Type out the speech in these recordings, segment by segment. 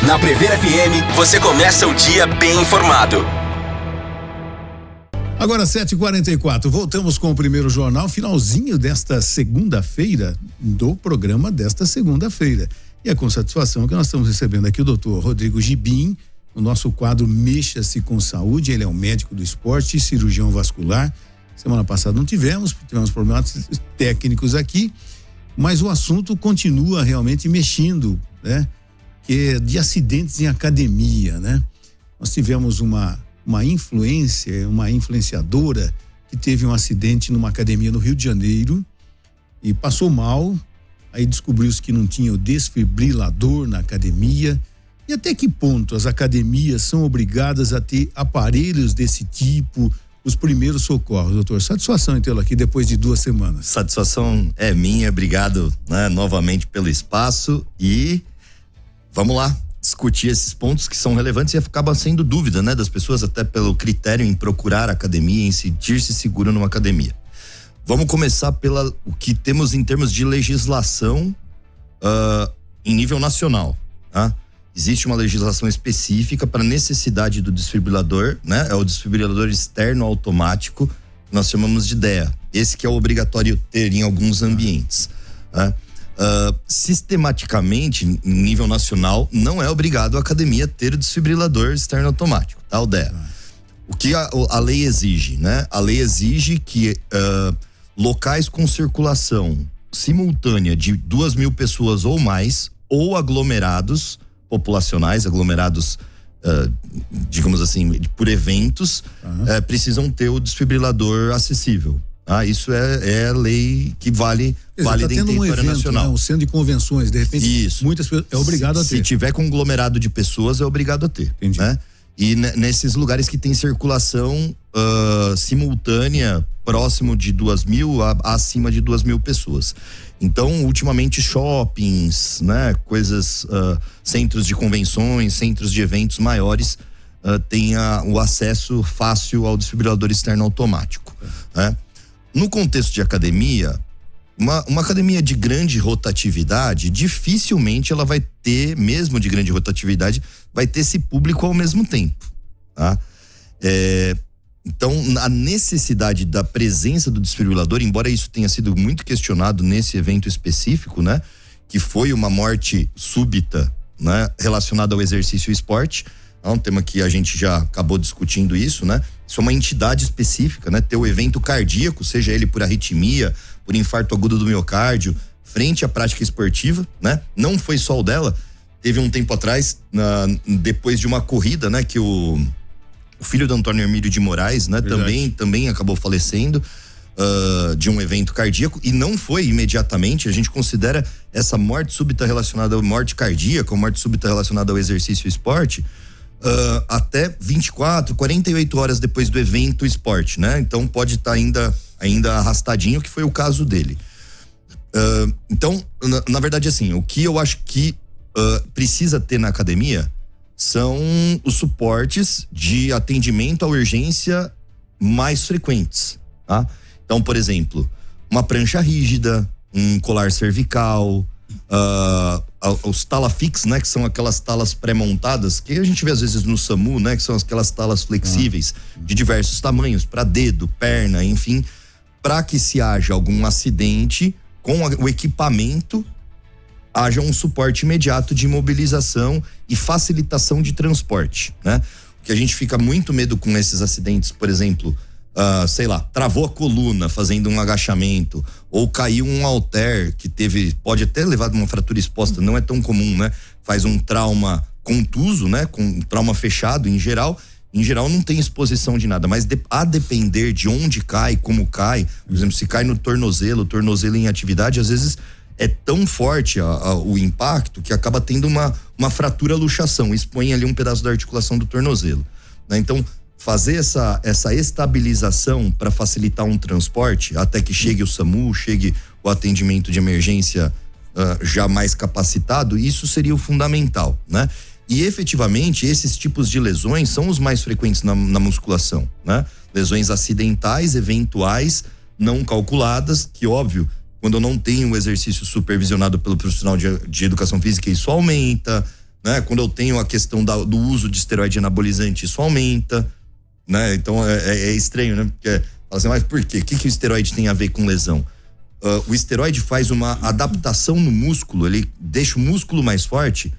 Na Prever FM, você começa o dia bem informado. Agora 7h44, voltamos com o primeiro jornal, finalzinho desta segunda-feira, do programa desta segunda-feira. E é com satisfação que nós estamos recebendo aqui o doutor Rodrigo Gibim, o nosso quadro Mexa-se com Saúde. Ele é um médico do esporte, cirurgião vascular. Semana passada não tivemos problemas técnicos aqui, mas o assunto continua realmente mexendo, né? Que é de acidentes em academia, né? Nós tivemos uma influenciadora que teve um acidente numa academia no Rio de Janeiro e passou mal, aí descobriu-se que não tinha o desfibrilador na academia. E até que ponto as academias são obrigadas a ter aparelhos desse tipo, os primeiros socorros, doutor? Satisfação em tê-lo aqui depois de 2 semanas. Satisfação é minha, obrigado, né, novamente pelo espaço, e vamos lá discutir esses pontos que são relevantes e acaba sendo dúvida, né, das pessoas, até pelo critério em procurar academia, em sentir-se seguro numa academia. Vamos começar o que temos em termos de legislação em nível nacional, tá? Existe uma legislação específica para a necessidade do desfibrilador, né? É o desfibrilador externo automático, que nós chamamos de DEA. Esse que é obrigatório ter em alguns ambientes, né? Sistematicamente, em nível nacional, não é obrigado a academia ter o desfibrilador externo automático, tá? O DEA. O que a lei exige, né? A lei exige que locais com circulação simultânea de 2.000 pessoas ou mais, ou aglomerados populacionais, digamos assim, por eventos, precisam ter o desfibrilador acessível. Isso é a lei que vale em território nacional. Um centro de convenções, de repente, isso. Muitas pessoas é obrigado a ter. Se tiver conglomerado de pessoas, é obrigado a ter. Entendi. Né? E nesses lugares que tem circulação simultânea, próximo de 2.000 acima de 2.000 pessoas. Então, ultimamente, shoppings, né, centros de convenções, centros de eventos maiores, têm o acesso fácil ao desfibrilador externo automático. Né? No contexto de academia, uma academia de grande rotatividade, dificilmente ela vai ter, mesmo de grande rotatividade, vai ter esse público ao mesmo tempo, tá? Então, a necessidade da presença do desfibrilador, embora isso tenha sido muito questionado nesse evento específico, né? Que foi uma morte súbita, né? Relacionada ao exercício e esporte. É um tema que a gente já acabou discutindo isso, né? Isso é uma entidade específica, né? Ter o evento cardíaco, seja ele por arritmia, por infarto agudo do miocárdio, frente à prática esportiva, né? Não foi só o dela. Teve um tempo atrás, depois de uma corrida, né? Que o filho do Antônio Hermílio de Moraes, né? Também acabou falecendo de um evento cardíaco, e não foi imediatamente. A gente considera essa morte súbita relacionada à morte cardíaca, ou morte súbita relacionada ao exercício e esporte, até 24, 48 horas depois do evento esporte, né? Então pode estar ainda arrastadinho, que foi o caso dele. Então, na verdade, assim, o que eu acho que precisa ter na academia são os suportes de atendimento à urgência mais frequentes, tá? Então, por exemplo, uma prancha rígida, um colar cervical, os Talafix, né, que são aquelas talas pré-montadas que a gente vê às vezes no SAMU, né, que são aquelas talas flexíveis de diversos tamanhos, para dedo, perna, enfim, para que se haja algum acidente com o equipamento, haja um suporte imediato de imobilização e facilitação de transporte, né? Porque a gente fica muito medo com esses acidentes, por exemplo, travou a coluna fazendo um agachamento, ou caiu um halter que pode até levar uma fratura exposta, não é tão comum, né? Faz um trauma contuso, né? Com um trauma fechado em geral não tem exposição de nada, mas a depender de onde cai, como cai, por exemplo, se cai no tornozelo em atividade, às vezes é tão forte o impacto que acaba tendo uma fratura luxação, expõe ali um pedaço da articulação do tornozelo, né? Então, fazer essa estabilização para facilitar um transporte até que chegue o SAMU, chegue o atendimento de emergência já mais capacitado, isso seria o fundamental, né? E efetivamente esses tipos de lesões são os mais frequentes na musculação, né? Lesões acidentais, eventuais, não calculadas, que óbvio, quando eu não tenho o exercício supervisionado pelo profissional de educação física, isso aumenta, né? Quando eu tenho a questão do uso de esteroide anabolizante, isso aumenta, né? Então é estranho, né? Porque fala assim, mas por quê? O que o esteroide tem a ver com lesão? O esteroide faz uma adaptação no músculo, ele deixa o músculo mais forte,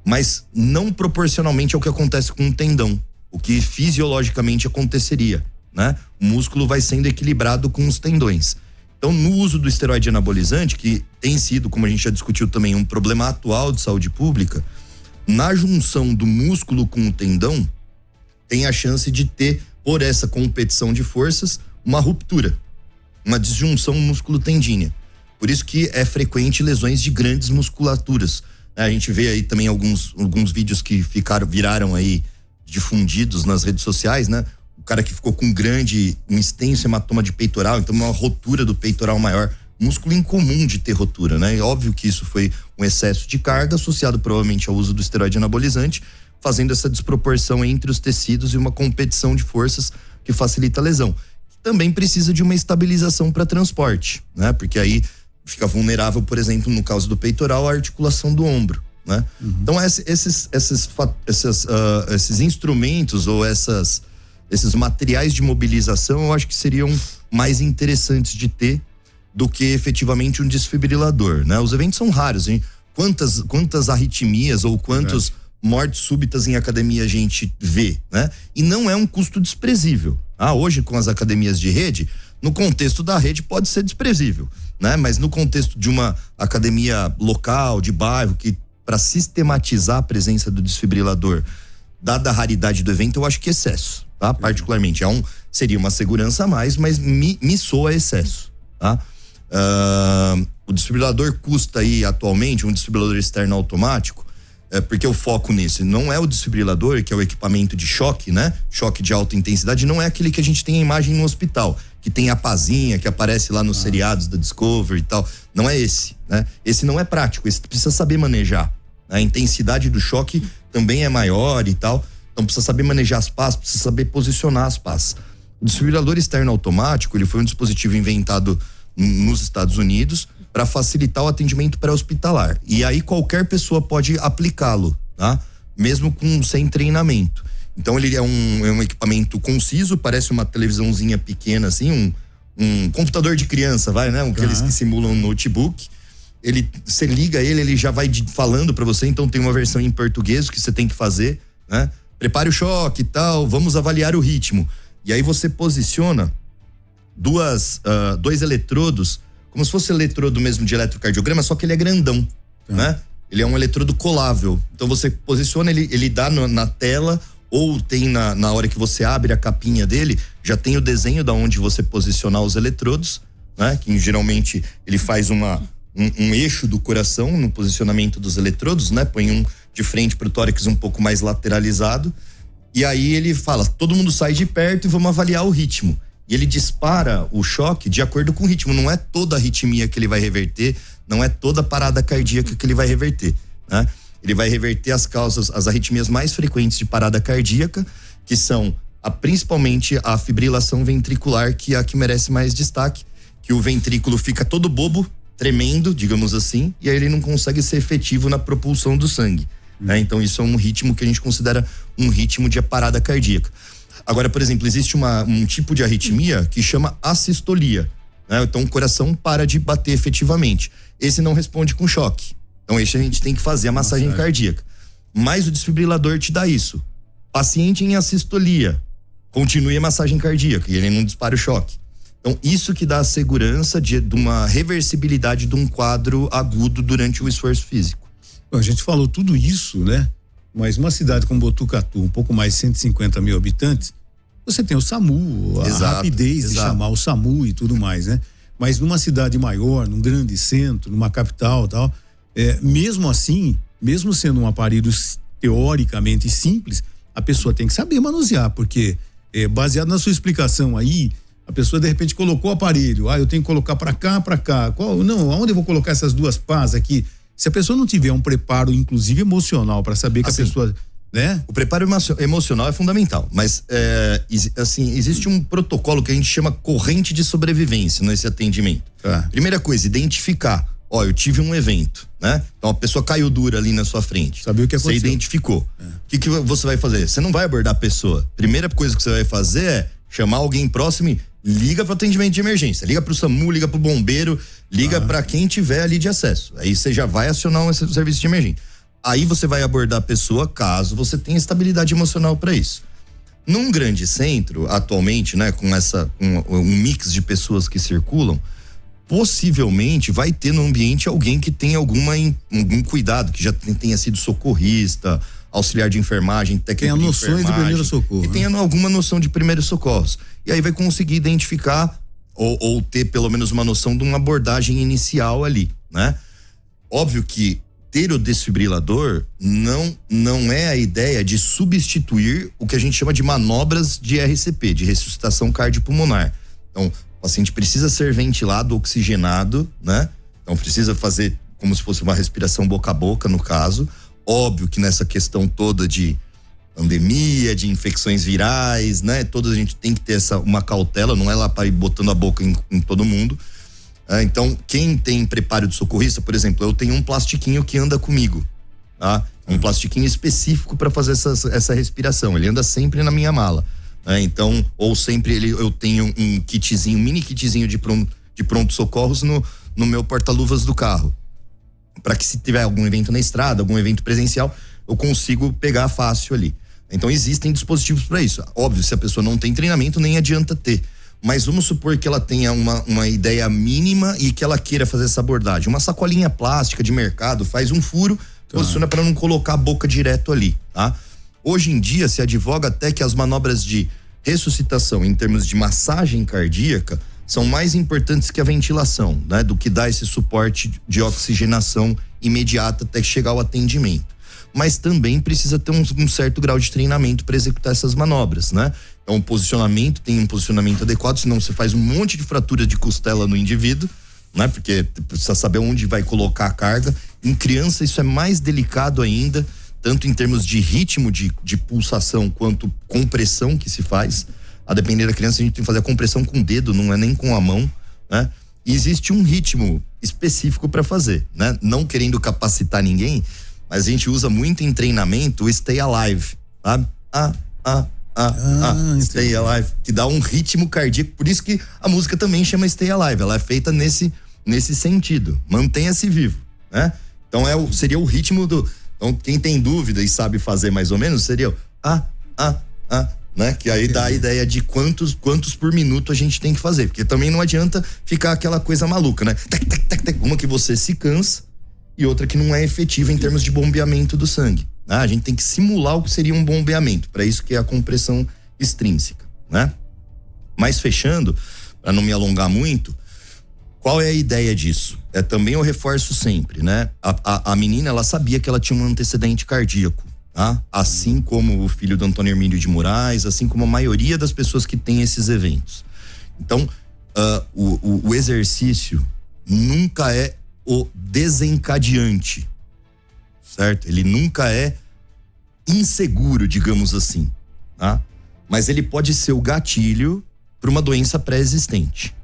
mas não proporcionalmente ao que acontece com o tendão, o que fisiologicamente aconteceria, né? O músculo vai sendo equilibrado com os tendões. Então, no uso do esteroide anabolizante, que tem sido, como a gente já discutiu também, um problema atual de saúde pública, na junção do músculo com o tendão, tem a chance de ter, por essa competição de forças, uma ruptura, uma disjunção músculo-tendínea. Por isso que é frequente lesões de grandes musculaturas. A gente vê aí também alguns vídeos que viraram aí difundidos nas redes sociais, né? O cara que ficou com um extenso hematoma de peitoral, então uma rotura do peitoral maior, músculo incomum de ter rotura, né? É óbvio que isso foi um excesso de carga associado provavelmente ao uso do esteroide anabolizante, fazendo essa desproporção entre os tecidos e uma competição de forças que facilita a lesão. Também precisa de uma estabilização para transporte, né? Porque aí fica vulnerável, por exemplo, no caso do peitoral, a articulação do ombro, né? Então esses instrumentos ou esses materiais de mobilização, eu acho que seriam mais interessantes de ter do que efetivamente um desfibrilador, né? Os eventos são raros, hein? Quantas arritmias ou quantas mortes súbitas em academia a gente vê, né? E não é um custo desprezível. Hoje com as academias de rede, no contexto da rede pode ser desprezível, né? Mas no contexto de uma academia local, de bairro, que para sistematizar a presença do desfibrilador, dada a raridade do evento, eu acho que excesso, tá? Particularmente, seria uma segurança a mais, mas me soa excesso, tá? O desfibrilador custa aí atualmente, um desfibrilador externo automático, porque o foco nisso não é o desfibrilador, que é o equipamento de choque, né? Choque de alta intensidade, não é aquele que a gente tem a imagem no hospital, que tem a pazinha que aparece lá nos seriados da Discovery e tal. Não é esse, né? Esse não é prático, esse precisa saber manejar. A intensidade do choque também é maior e tal, então precisa saber manejar as pás, precisa saber posicionar as pás. O desfibrilador externo automático, ele foi um dispositivo inventado nos Estados Unidos para facilitar o atendimento pré-hospitalar. E aí qualquer pessoa pode aplicá-lo, tá? Mesmo sem treinamento. Então ele é um equipamento conciso, parece uma televisãozinha pequena assim, um computador de criança, vai, né? Aqueles que simulam um notebook. Você liga ele já vai falando para você, então tem uma versão em português que você tem que fazer, né? Prepare o choque e tal, vamos avaliar o ritmo. E aí você posiciona dois eletrodos, como se fosse eletrodo mesmo de eletrocardiograma, só que ele é grandão, né? Ele é um eletrodo colável. Então você posiciona, ele dá na tela, ou tem na hora que você abre a capinha dele, já tem o desenho da onde você posicionar os eletrodos, né? Que geralmente ele faz um eixo do coração no posicionamento dos eletrodos, né? Põe um de frente pro tórax um pouco mais lateralizado. E aí ele fala, todo mundo sai de perto e vamos avaliar o ritmo. E ele dispara o choque de acordo com o ritmo. Não é toda a arritmia que ele vai reverter, não é toda a parada cardíaca que ele vai reverter, né? Ele vai reverter as arritmias mais frequentes de parada cardíaca, que são principalmente a fibrilação ventricular, que é a que merece mais destaque, que o ventrículo fica todo bobo, tremendo, digamos assim, e aí ele não consegue ser efetivo na propulsão do sangue, né? Então isso é um ritmo que a gente considera um ritmo de parada cardíaca. Agora, por exemplo, existe um tipo de arritmia que chama assistolia, né? Então o coração para de bater efetivamente. Esse não responde com choque. Então esse a gente tem que fazer a massagem cardíaca. Mas o desfibrilador te dá isso. Paciente em assistolia, continue a massagem cardíaca e ele não dispara o choque. Então isso que dá a segurança de uma reversibilidade de um quadro agudo durante o esforço físico. A gente falou tudo isso, né? Mas uma cidade como Botucatu, um pouco mais de 150 mil habitantes, você tem o SAMU, a rapidez de chamar o SAMU e tudo mais, né? Mas numa cidade maior, num grande centro, numa capital e tal, mesmo assim, mesmo sendo um aparelho teoricamente simples, a pessoa tem que saber manusear, porque baseado na sua explicação aí, a pessoa de repente colocou o aparelho, eu tenho que colocar para cá, aonde eu vou colocar essas duas pás aqui? Se a pessoa não tiver um preparo, inclusive emocional, para saber que a pessoa, né? O preparo emocional é fundamental, mas existe um protocolo que a gente chama corrente de sobrevivência nesse atendimento. Primeira coisa, identificar Ó, eu tive um evento, né? Então a pessoa caiu dura ali na sua frente. Sabia o que aconteceu. Você identificou. O que você vai fazer? Você não vai abordar a pessoa. Primeira coisa que você vai fazer é chamar alguém próximo e liga para atendimento de emergência. Liga pro SAMU, liga pro bombeiro, liga para quem tiver ali de acesso. Aí você já vai acionar um serviço de emergência. Aí você vai abordar a pessoa caso você tenha estabilidade emocional para isso. Num grande centro, atualmente, né, com um mix de pessoas que circulam, possivelmente vai ter no ambiente alguém que tenha algum cuidado, que já tenha sido socorrista, auxiliar de enfermagem, técnico de enfermagem. Tenha noções de primeiro socorro. Que tenha alguma noção de primeiros socorros. E aí vai conseguir identificar ou ter pelo menos uma noção de uma abordagem inicial ali, né? Óbvio que ter o desfibrilador não é a ideia de substituir o que a gente chama de manobras de RCP, de ressuscitação cardiopulmonar. Então, o paciente precisa ser ventilado, oxigenado, né? Então precisa fazer como se fosse uma respiração boca a boca, no caso. Óbvio que nessa questão toda de pandemia, de infecções virais, né? Toda a gente tem que ter uma cautela, não é lá para ir botando a boca em todo mundo. Então, quem tem preparo de socorrista, por exemplo, eu tenho um plastiquinho que anda comigo, tá? Um plastiquinho específico para fazer essa respiração. Ele anda sempre na minha mala. Então, ou sempre eu tenho um kitzinho, mini kitzinho de pronto socorros no meu porta-luvas do carro, para que se tiver algum evento na estrada, algum evento presencial, eu consigo pegar fácil ali. Então existem dispositivos para isso. Óbvio, se a pessoa não tem treinamento, nem adianta ter. Mas vamos supor que ela tenha uma ideia mínima e que ela queira fazer essa abordagem. Uma sacolinha plástica de mercado, faz um furo, posiciona para não colocar a boca direto ali, tá? Hoje em dia se advoga até que as manobras de ressuscitação em termos de massagem cardíaca são mais importantes que a ventilação, né? Do que dar esse suporte de oxigenação imediata até chegar ao atendimento. Mas também precisa ter um certo grau de treinamento para executar essas manobras, né? Então tem um posicionamento adequado, senão você faz um monte de fratura de costela no indivíduo, né? Porque precisa saber onde vai colocar a carga. Em criança isso é mais delicado ainda, tanto em termos de ritmo de pulsação quanto compressão que se faz. A depender da criança, a gente tem que fazer a compressão com o dedo, não é nem com a mão, né? E existe um ritmo específico para fazer, né? Não querendo capacitar ninguém, mas a gente usa muito em treinamento o Stay Alive, sabe? Stay Alive, que dá um ritmo cardíaco, por isso que a música também chama Stay Alive, ela é feita nesse sentido, mantenha-se vivo, né? Então seria o ritmo então quem tem dúvida e sabe fazer mais ou menos, seria o né? Que aí dá a ideia de quantos por minuto a gente tem que fazer, porque também não adianta ficar aquela coisa maluca, né? Uma que você se cansa e outra que não é efetiva em termos de bombeamento do sangue. A gente tem que simular o que seria um bombeamento, para isso que é a compressão extrínseca, né? Mas fechando, para não me alongar muito, qual é a ideia disso? Também eu reforço sempre, né? A menina, ela sabia que ela tinha um antecedente cardíaco, tá? Assim como o filho do Antônio Hermínio de Moraes, assim como a maioria das pessoas que tem esses eventos. Então, o exercício nunca é o desencadeante, certo? Ele nunca é inseguro, digamos assim, tá? Mas ele pode ser o gatilho para uma doença pré-existente.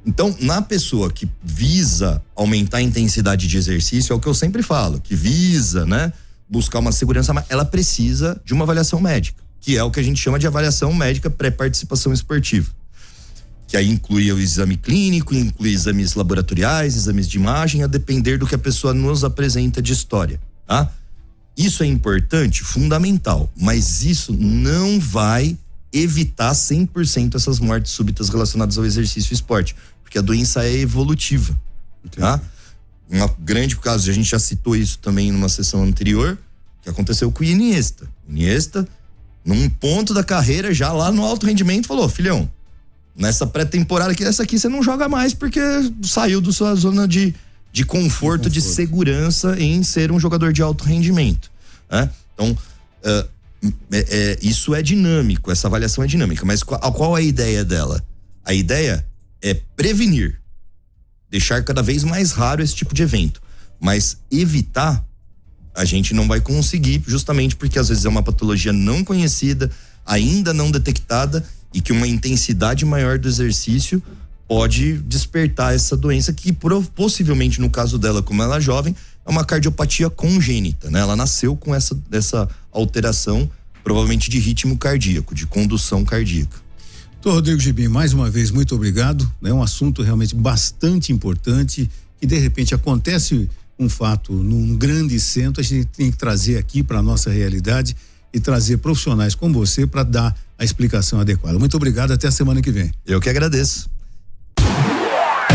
Então, na pessoa que visa aumentar a intensidade de exercício, é o que eu sempre falo, que visa, né, buscar uma segurança, ela precisa de uma avaliação médica, que é o que a gente chama de avaliação médica pré-participação esportiva. Que aí inclui o exame clínico, inclui exames laboratoriais, exames de imagem, a depender do que a pessoa nos apresenta de história, tá? Isso é importante, fundamental, mas isso não vai evitar 100% essas mortes súbitas relacionadas ao exercício e esporte, porque a doença é evolutiva, tá? Um grande caso, a gente já citou isso também numa sessão anterior, que aconteceu com o Iniesta. Iniesta, num ponto da carreira, já lá no alto rendimento, falou: filhão, nessa pré-temporada aqui, essa aqui você não joga mais porque saiu da sua zona de conforto, de segurança em ser um jogador de alto rendimento, né? Então, isso é dinâmico, essa avaliação é dinâmica, mas qual é a ideia dela? A ideia é prevenir, deixar cada vez mais raro esse tipo de evento, mas evitar a gente não vai conseguir, justamente porque às vezes é uma patologia não conhecida, ainda não detectada, e que uma intensidade maior do exercício pode despertar essa doença que possivelmente no caso dela, como ela é jovem, é uma cardiopatia congênita, né? Ela nasceu com essa alteração, provavelmente de ritmo cardíaco, de condução cardíaca. Doutor Rodrigo Gibim, mais uma vez, muito obrigado. É um assunto realmente bastante importante, que de repente acontece um fato num grande centro, a gente tem que trazer aqui para a nossa realidade e trazer profissionais como você para dar a explicação adequada. Muito obrigado, até a semana que vem. Eu que agradeço.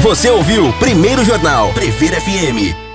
Você ouviu Primeiro Jornal Previr FM.